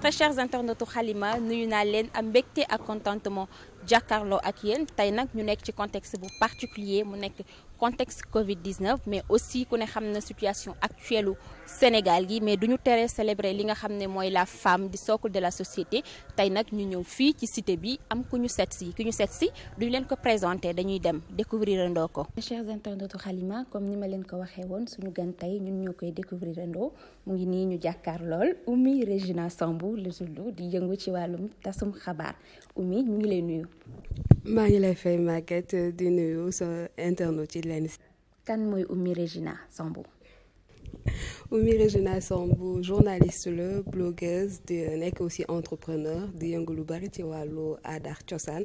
Très chers internautes Halima nuyu naa leen am mbégte ak contentement jàkkaarloo ak yéen tey nag ñu nekk ci contexte bu particulier mu nekk contexte Covid-19 mais aussi ku ne xam na situation actuelle Sénégal gi mais duñu tere célébrer li nga xam ne mooy la femme di socle de la société tey nag ñu ñëw fii ci cité bi am ku ñu seet si duñu leen ko présenter dañuy dem découvrir andoo ko. Chers internautes Halima comme ni ma leen ko waxee woon suñu gan tey ñun ñoo koy découvrir andoo mu ngi nii ñu jàkkaar lool Oumy Régina Sambou la tudd di yëngu ci wàllum tasum xabaar Oumy ñu ngi lay nuyu. maa ngi lay fay Maguette di nuyu sa internaute ci leen. kan mooy Oumy Régina Sambou. Oumy Régina Sambou journaliste la blogueuse di nekk aussi entrepreneur di yëngu lu bari ci wàllu aada ak cosaan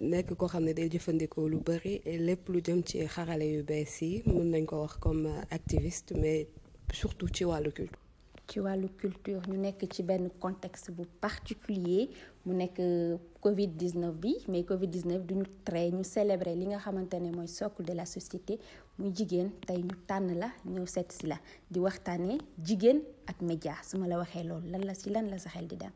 nekk koo xam ne day jëfandikoo lu bari lépp lu jëm ci xarale yu bees yi mën nañ ko wax comme activiste mais surtout ci wàllu culture. ci wàllu culture ñu nekk ci benn contexte bu particulier mu nekk Covid-19 bi mais Covid-19 duñu tere ñu célébrer li nga xamante ne mooy socle de la société muy jigéen tey ñu tànn la ñëw seet si la di waxtaanee jigéen ak média su ma la waxee loolu lan la sa xel di dem.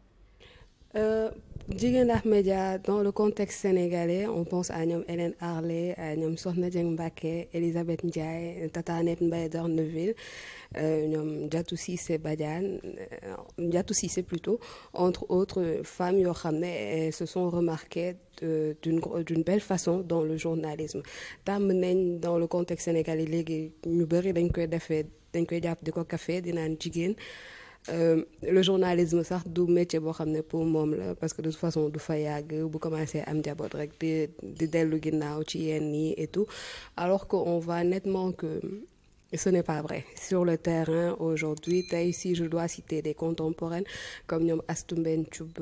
Jigéen ak média dans le contexte sénégalais on pense à ñoom Hélène Arlé à ñoom Soxna Dieng Mbacké Elisabeth Ndiaye Tata Net Mbaye d'Orneville ñoom Diatou Cissé Badiane Diatou Cissé plutôt entre autres femmes yoo xam ne se sont remarquées d'une belle façon dans le journalisme tàmm nañ dans le contexte sénégalais léegi ñu bëri dañ koy jàpp di ko café di naan jigéen. Le journalisme sax du métier boo xam ne pour moom la parce que de toute façon du fa yàgg bu commencé am njaboot rek di dellu ginnaaw ci yenn yi et tout alors que on voit nettement que ce n'est pas vrai sur le terrain aujourd'hui tey si je dois citer des contemporaines comme ñoom Astou Mbène Thioub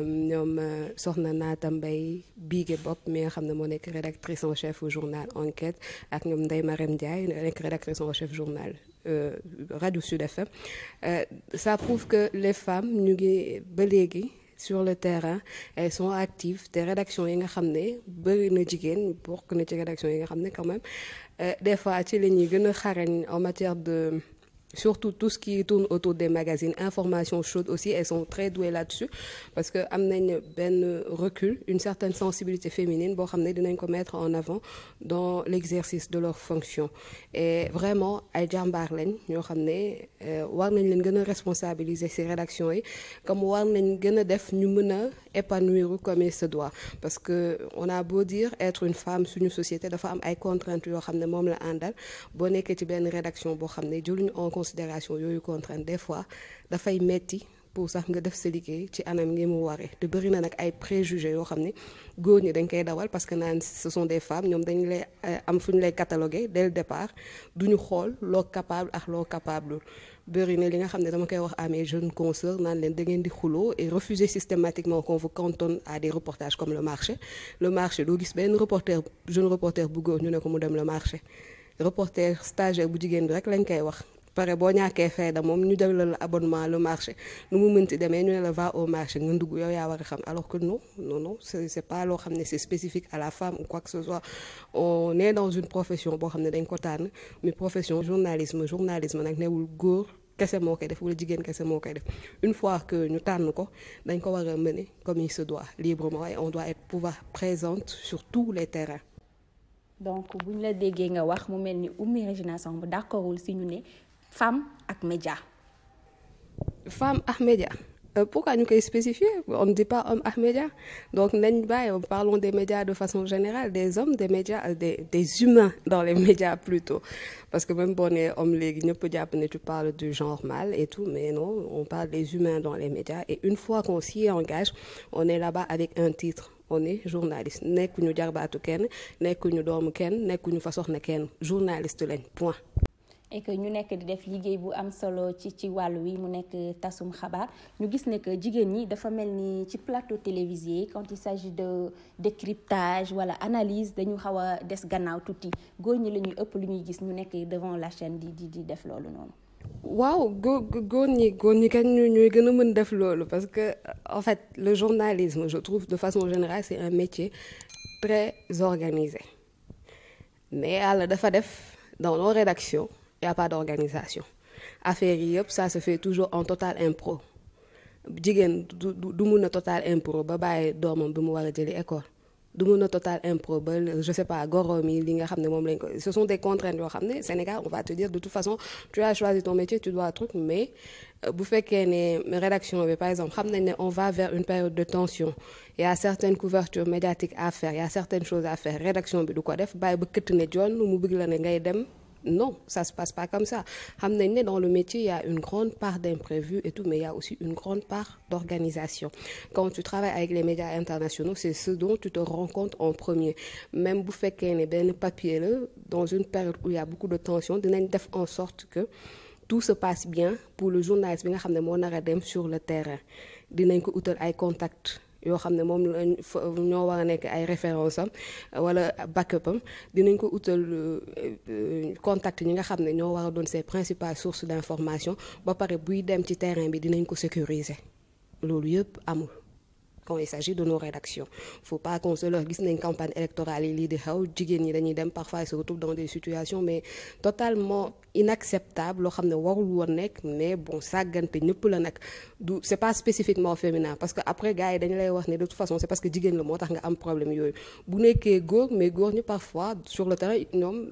ñoom Soxna Naata Mbaye Bigué Bopp mi nga xam ne moo nekk rédactrice en chef au journal Enquête ak ñoom Ndeye Marème Ndiaye nekk rédactrice en chef journal Radio Sud FM ça prouve que les femmes ñu ngi ba léegi sur le terrain elles sont actives te rédaction yi nga xam ne bëri na jigéen bokk na ci rédaction yi nga xam ne quand même des fois ci la ñuy gën a xarañ en matière de surtout tout ce qui tourne autour des magazines information chaude aussi elles sont très douées là-dessus parce que am nañ benn recul une certaine sensibilité féminine boo xam ne dinañ ko mettre en avant dans l'exercice de leur fonction et vraiment ay jàmbaar lañ ñoo xam ne war nañ leen gën a responsabiliser ces rédactions yi comme war nañ gën a def ñu mën a épanouir comme il se doit parce que on a beau dire être une femme suñu société dafa am ay contraintes yoo xam ne moom la àndal boo nekkee ci benn rédaction boo xam ne jëluñu en considération yooyu contrainte des fois dafay metti pour sax nga def sa liggéey ci anam ngi mu waree te bëri na nag ay préjugés yoo xam ne góor ñi dañ koy dawal parce que naan ce sont des femmes ñoom dañ lay am fu ñu lay cataloguer dès le départ duñu xool loo capable ak loo capable bëri na li nga xam ne dama koy wax à mes jeunes consoeurs naan leen da ngeen di xuloo et refuser systématiquement qu'on vous cantonne à des reportages comme le marché doo gis benn jeune reporter bu góor ñu ne ko mu dem le marché reporter stagiaire bu jigéen bi rek lañ koy wax pare boo ñàkkee fayda moom ñu def la abonnement le marché nu mu mënti demee ñu ne la va au marché nga dugg yow yaa war a xam alors que non c'est pas loo xam ne c'est spécifique à la femme ou quoi que ce soit on est dans une profession boo xam ne dañ ko tànn mais profession journalisme nag newul góor kese moo koy def wala jigéen kese moo koy def une fois que ñu tànn ko dañ ko war a mener comme il se doit librement et on doit pouvoir présente sur tous les terrains. donc bu ñu la déggee nga wax mu mel ni Oumy Régina Sambou d'accordul si ñu ne femme ak média. Femme ak média pourquoi ñu koy spécifier on ne dit pas homme ak média donc nañ bàyyi parlons des médias de façon générale des hommes des médias des humains dans les médias plutôt parce que même boo nee homme léegi ñëpp jàpp ne tu parles du genre mâle et tout mais non on parle des humains dans les médias et une fois qu'on s'y engage on est là-bas avec un titre. On est journaliste nekkuñu jarbaatu kenn nekkuñu doomu kenn nekkuñu fa soxna kenn journaliste lañ point. et que ñu nekk di def liggéey bu am solo ci wàllu wi mu nekk tasum xabaar ñu gis ne que jigéen ñi dafa mel ni ci plateau télévisé quand il s'agit de décryptage wala analyse dañu xaw a des gannaaw tuuti góor ñi la ñuy ëpp lu ñuy gis ñu nekk devant la chaîne di def loolu noonu. waaw góor ñi kañ ñuy gën a mën def loolu parce que en fait le journalisme je trouve de façon générale c'est un métier très organisé mais yàlla dafa def dans nos rédactions il y a pas d'organisation affaire yi yëpp ça se fait toujours en total impro jigéen du mun a total impro ba bàyyi doomam bi mu war a jëli école du mun a total impro ba je sais pas goroom yi li nga xam ne moom lañ ko ce sont des contraintes yoo xam ne Sénégal on va te dire de toute façon tu as choisi ton métier tu dois truc mais bu fekkee ne rédaction bi par exemple xam nañ ne on va vers une période de tension il y a certaines couvertures médiatiques à faire il y a certaines choses à faire rédaction bi du ko def bàyyi ba këtt ne jon mu bëgg la ne ngay dem non ça se passe pas comme ça xam nañ ne dans le métier il y a une grande part d'imprévu et tout mais il y a aussi une grande part d'organisation quand tu travailles avec les médias internationaux c'est ce dont tu te rends compte en premier même bu fekkee ne benn papier la dans une période où il y a beaucoup de tension dinañ def en sorte que tout se passe bien pour le journaliste bi nga xam ne moo nar a dem sur le terrain dinañ ko utal ay contacts yoo xam ne moom lañ ñoo war a nekk ay référence am wala backup am dinañ ko utal contact ñi nga xam ne ñoo war a doon ses principales sources d'information ba pare buy dem ci terrain bi dinañ ko sécuriser loolu yëpp amul quand il s'agit de nos rédactions faut pas qu'on se leurre gis nañ campagne électorale yi lii di xew jigéen ñi dañuy dem parfois ils se retrouvent dans des situations mais totalement inacceptables loo xam ne warul woon nekk mais bon sàggante ñëpp la nag du c'est pas spécifiquement féminin parce que après gars yi dañu lay wax ne de toute façon c'est parce que jigéen la moo tax nga am problème yooyu bu nekkee góor mais góor ñi parfois sur le terrain ñoom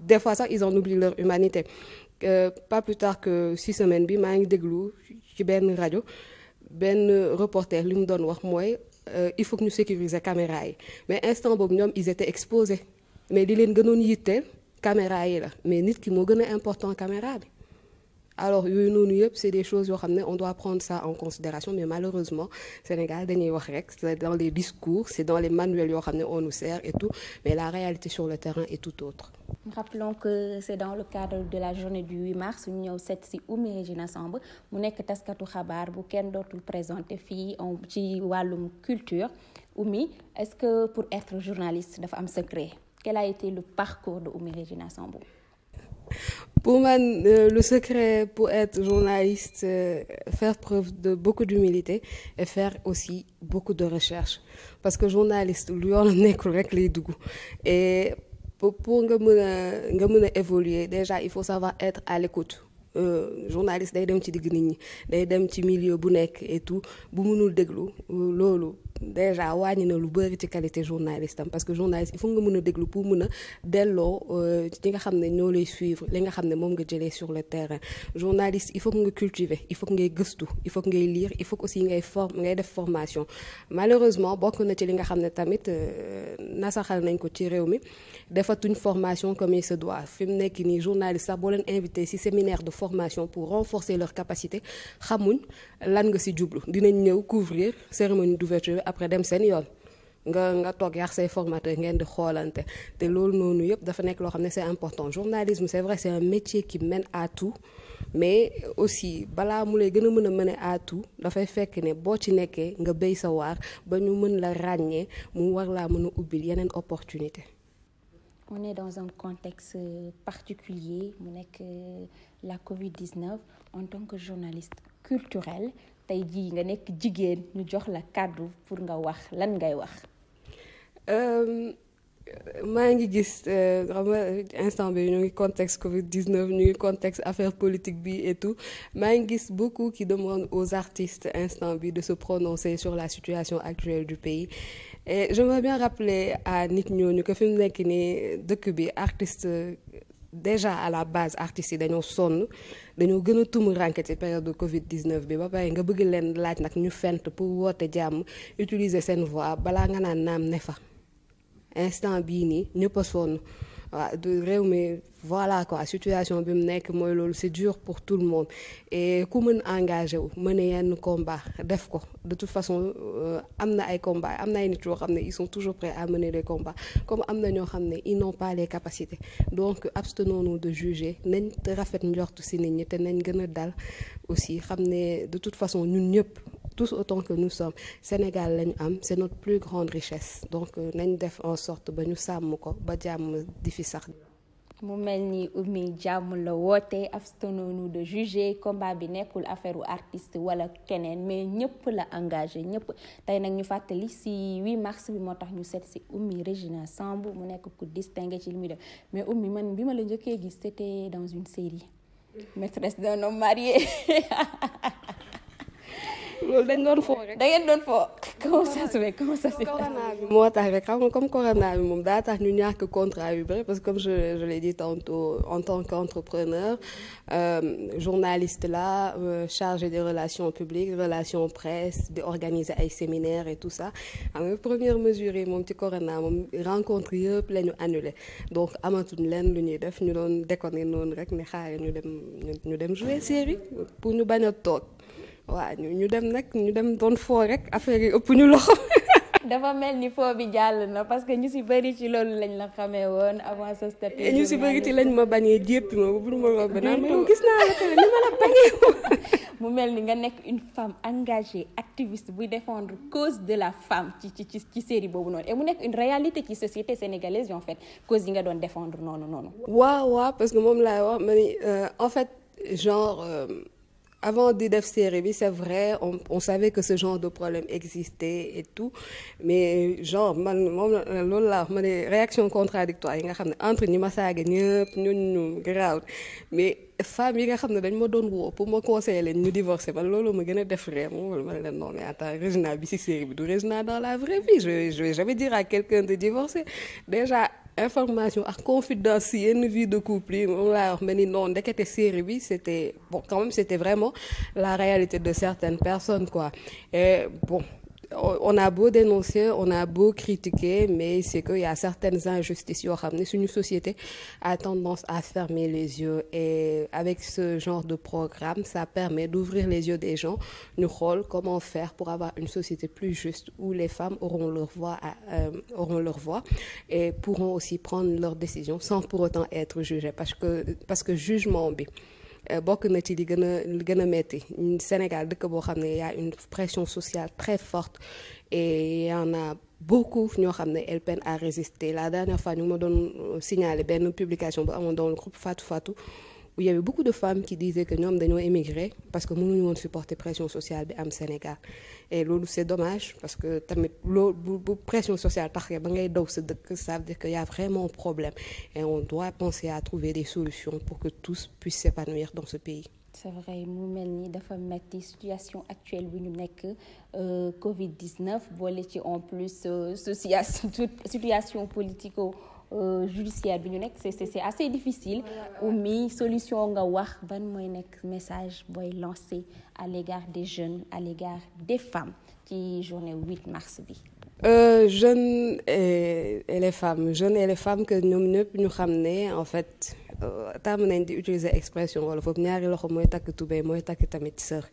des fois sax ils en oublient leur humanité pas plus tard que 6 semaines bi maa ngi déglu ci benn rajo benn reporter li mu doon wax mooy il faut que ñu sécuriser caméra yi mais instant boobu ñoom ils étaient exposés mais li leen gënoon yitteel caméra yi la mais nit ki moo gën a important caméra bi alors yooyu noonu yëpp c'est des choses yoo xam ne on doit prendre ça en considération mais malheureusement Sénégal dañuy wax rek c'est dans les discours c'est dans les manuels yoo xam ne on nous sert et tout mais la réalité sur le terrain est tout autre. Rappelons que c'est dans le cadre de la journée du 8 mars ñu ñëw seet si Oumy Regina Samb mu nekk taskatu xabaar bu kenn dootul présenté fii ci wàllum culture Oumy est-ce que pour être journaliste dafa am secret quel a été le parcours de Oumy Regina Samb? Pour moi, le secret pour être journaliste, faire preuve de beaucoup d'humilité et faire aussi beaucoup de recherche. Parce que journaliste, lu yoon nekkul rek lay dugg. Et pour nga mën a évoluer, déjà, il faut savoir être à l'écoute. Journaliste day dem ci digg nit ñi day dem ci milieu bu nekk et tout bu mënul déglu loolu déjà wàññi na lu bëri ci qualité journaliste am parce que journaliste il faut nga mën a déglu pour mën a delloo ñi nga xam ne ñoo lay suivre li nga xam ne moom nga jëlee sur le terrain journaliste il faut que nga cultiver il faut que ngay gëstu il faut que ngay lire il faut que aussi ngay def formation malheureusement bokk na ci li nga xam ne tamit nasaxal nañ ko ci réew mi defatuñ formation comme il se doit fi mu nekk nii journaliste sax boo leen invité ci séminaire de formation pour renforcer leur capacité xamuñ lan nga ci jublu dinañ ñëw couvrir cérémonie d'ouverture après dem seen yoon nga toog yaax say formateur ngeen di xoolante te loolu noonu yëpp dafa nekk loo xam ne c'est important journalisme c'est vrai c'est un métier qui mène à tout mais aussi balaa mu lay gën a mën a mener à tout dafay fekk ne boo ci nekkee nga béy sa waar ba ñu mën la ràññee mu war laa mën a ubbil yeneen opportunité. On est dans un contexte particulier mu nekk la Covid-19 en tant que journaliste culturel tey jii nga nekk jigéen ñu jox la kàddu pour nga wax lan ngay wax. maa ngi gis xam nga instant bi ñu ngi contexte Covid-19 ñu ngi contexte affaire politique bi et tout maa ngi gis beaucoup qui demandent aux artistes instant bi de se prononcer sur la situation actuelle du pays et j'aimerais bien rappeler à nit ñooñu que fi mu nekk nii dëkk bi artiste déjà à la base artistes yi dañoo sonn dañoo gën a tumurànke ci période de Covid-19 bi ba pare nga bëgg leen laaj nag ñu fent pour woote jàmm utiliser seen voix balaa nga naan naam ne fa instant bii nii ñëpp a sonn waaw réew mi voilà quoi situation bi mu nekk mooy loolu c'est dur pour tout le monde et ku mën engagé wu mener yenn combat def ko de toute façon am na ay combat am na ay nit yoo xam ne ils sont toujours prêts à mener des combats comme am na ñoo xam ne ils n'ont pas les capacités donc abstenons-nous de juger nañ rafet njortu ci nit ñi te nañ gën a dal aussi xam ne de toute façon ñun ñëpp tous autant que nous sommes Sénégal lañu am c'est notre plus grande richesse donc nañ def en sorte ba ñu sàmm ko ba jàmm di fi sax. mu mel ni Oumy jàmm la woote abstenons-nous de juger combat bi nekkul affaire u artiste wala keneen mais ñëpp la engagé ñëpp tey nag ñu fàttali ci 8 mars bi moo tax ñu seet ci Oumy Regina Samb mu nekk ku distingué ci li muy def mais Oumy man bi ma la njëkkee gis c'était dans une série maîtresse d'un homme marié loolu dañ doon foo rek. da ngeen doon foo comment ça se fait corona bi moo tax rek xam nga comme corona bi moom daa tax ñu ñàkk contrat yu bëri parce que comme je l'ai dit tantôt en tant qu'entrepreneur journaliste là chargé des relations publiques relations presse di organiser ay séminaires et tout ça xam nga première mesure yi moom ci corona moom rencontre yëpp la ñu annulé donc amatuñ leen lu ñuy def ñu doon déconner noonu rek ne xaar ñu dem jouer série pour ñu bañ a toog waaw ñu dem nag ñu dem doon foo rek affaire yi ëpp ñu loxo. dafa mel ni foo bi jàll na parce que ñu si bëri ci loolu lañ la xamee woon avant sa statut. ñu si bëri ci lañ ma bañee jéppi ma bu ma romb naan ma yow gis naa la tey ni ma la bañee. mu mel ni nga nekk une femme engagée activiste buy défendre cause de la femme ci série boobu noonu et mu nekk une réalité ci société sénégalaise en fait cause yi nga doon défendre noonu. waaw parce que moom laay wax ma ni en fait genre. Avant di def série bi c'est vrai on savait que ce genre de problème existait et tout mais genre man moom loolu laa wax ma ne réaction contradictoire yi nga xam ne entre ñi ma saaga ñëpp ñu garaaw mais femmes yi nga xam ne dañ ma doon woo pour ma conseiller leen ñu divorcer man loolu ma gën a def ree moom ma ne leen non mais attends Régina bi ci série bi du Régina dans la vraie vie je vais jamais dire à quelqu'un de divorcer déjà information ak confidence si yenn vie de couple yi moom laa wax ma ni non ndekete série bi c'était bon quand même c'était vraiment la réalité de certaines personnes quoi et bon on a beau dénoncer on a beau critiquer mais c'est que y a certaines injustices yoo xam ne suñu société a tendance à fermer les yeux et avec ce genre de programme ça permet d'ouvrir les yeux des gens ñu xool comment faire pour avoir une société plus juste où les femmes auront leur voix et pourront aussi prendre leurs décisions sans pour autant être jugées parce que jugement bi bokk na ci li gën a metti Sénégal dëkk boo xam ne y a une pression sociale très forte et y en a beaucoup ñoo xam ne elles peinent à résister la dernière fois ñu ma doon signaler benn publication bu amoon dans le groupe Fatou Fatou où il y avait beaucoup de femmes qui disaient que ñoom dañoo émigrer parce que mënuñu woon supporter pression sociale bi am Sénégal et loolu c'est dommage parce que tamit loolu bu pression sociale taxee ba ngay daw sa dëkk ça veut dire qu'il y a vraiment un problème et on doit penser à trouver des solutions pour que tous puissent s'épanouir dans ce pays. c'est vrai mu mel ni dafa metti situation actuelle bi ñu nekk Covid-19 boole ci en plus situation politico judiciaire bi ñu nekk c'est assez difficile Oumy solution nga wax ban mooy nekk message booy lancé à l'égard des jeunes à l'égard des femmes ci journée 8 mars bi jeunes et les femmes que ñoom ñëpp ñu xam ne en fait tàmm nañ di utiliser expression wala foofu ñaari loxo mooy takk tubéy mooy takk tamit sër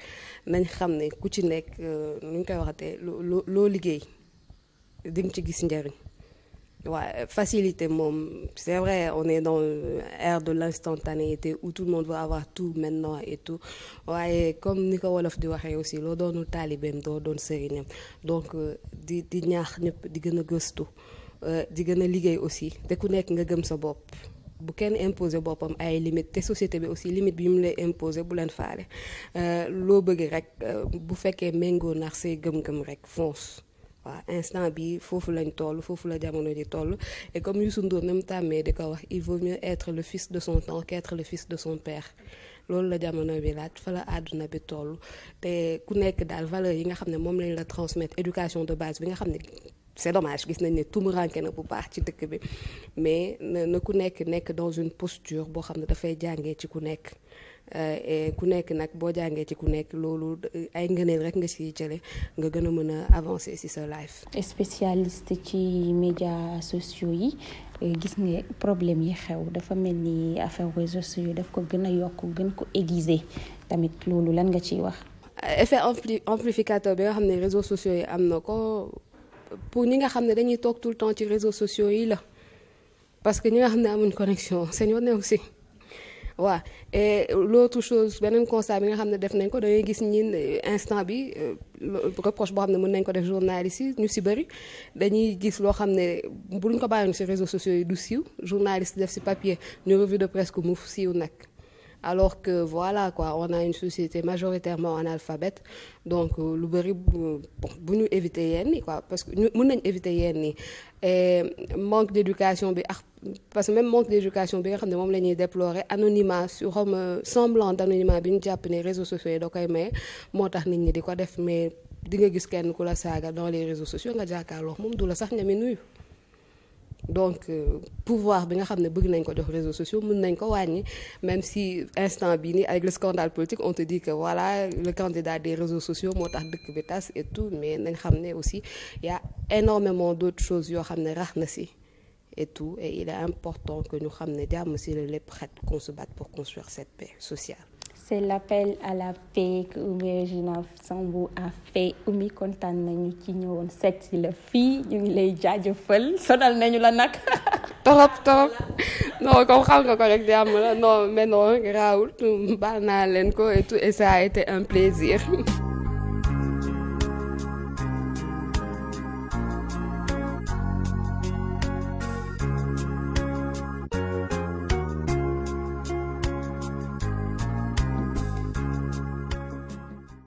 nañ xam ne ku ci nekk nu ñu koy waxatee loo liggéey di nga ci gis njëriñ waaw facilité moom c'est vrai on est dans l'ère de l'instantanéité où tout le monde veut avoir tout maintenant et tout waaye comme ni ko wolof di waxee aussi loo doonul taalibeem doo doon sëriñam donc di ñaax ñëpp di gën a gëstu di gën a liggéey aussi te ku nekk nga gëm sa bopp bu kenn imposer boppam ay limites te société bi aussi limite bi mu lay imposer bu leen faale loo bëgg rek bu fekkee méngoo nax say gëm-gëm rek fonce waaw instant bi foofu lañ toll foofu la jamono di toll et comme Youssou Ndour même tàmmee di ko wax il vaut mieux être le fils de son temps qu'être le fils de son père loolu la jamono bi laaj fa la àdduna bi toll te ku nekk daal valeur yi nga xam ne moom lañ la transmettre éducation de base bi nga xam ne c'est dommage gis nañ ne tumuranke na bu baax ci dëkk bi mais na ku nekk dans une posture boo xam ne dafay jàngee ci ku nekk et ku nekk nag boo jàngee ci ku nekk loolu ay ngëneel rek nga ciy jële nga gën a mën a avancer ci sa life. spécialiste ci médias sociaux yi gis nga problème yi xew dafa mel ni affaire réseaux sociaux yi daf ko gën a yokk gën ko aiguiser tamit loolu lan nga ciy wax. effet amplificateur bi nga xam ne réseaux sociaux yi am na ko pour ñi nga xam ne dañuy toog tout le temps ci réseaux sociaux yi la parce que ñi nga xam ne amuñ connexion seen yoon ne aussi waaw et l'autre chose beneen constat bi nga xam ne def nañ ko dangay gis ñin instant bi reproche boo xam ne mën nañ ko def journalistes yi ñu si bëri dañuy gis loo xam ne buñ ko bàyyoon si réseaux sociaux yi du siiw journaliste def si papier ñu revue de presse mu siiw nag alors que voilà quoi on a une société majoritairement analphabète donc lu bëri bu ñu éviter yenn yi quoi parce que ñu mën nañ éviter yenn yi et manque d'éducation bi ak parce que même manque d'éducation bi nga xam ne moom la ñuy déplorer anonymat sur semblant d'anonymat bi ñu jàpp ne réseaux sociaux yi da koy maye moo tax nit ñi di ko def mais di nga gis kenn ku la saaga dans les réseaux sociaux nga jàkkaarloo moom du la sax ñame nuyu. Donc pouvoir bi nga xam ne bëgg nañ ko jox réseaux sociaux mën nañ ko wàññi même si instant bii nii avec le scandale politique on te dit que voilà le candidat des réseaux sociaux moo tax dëkk bi tas et tout mais nañ xam ne aussi y a énormément d'autres choses yoo xam ne rax na si et tout et il est important que ñu xam ne jàmm si la lépp xet qu'on se batte pour construire cette paix sociale. C'est l'appel à la paix que Oumy Regina Sambou a fait. Oumy kontaan nañu ci ñëwoon seet si la fii ñu ngi lay jaajëfal sonal nañu la nag. torop non comme xam nga ko rek jàmm la non mais non raawul baal naa leen ko et tout et ça a été un plaisir.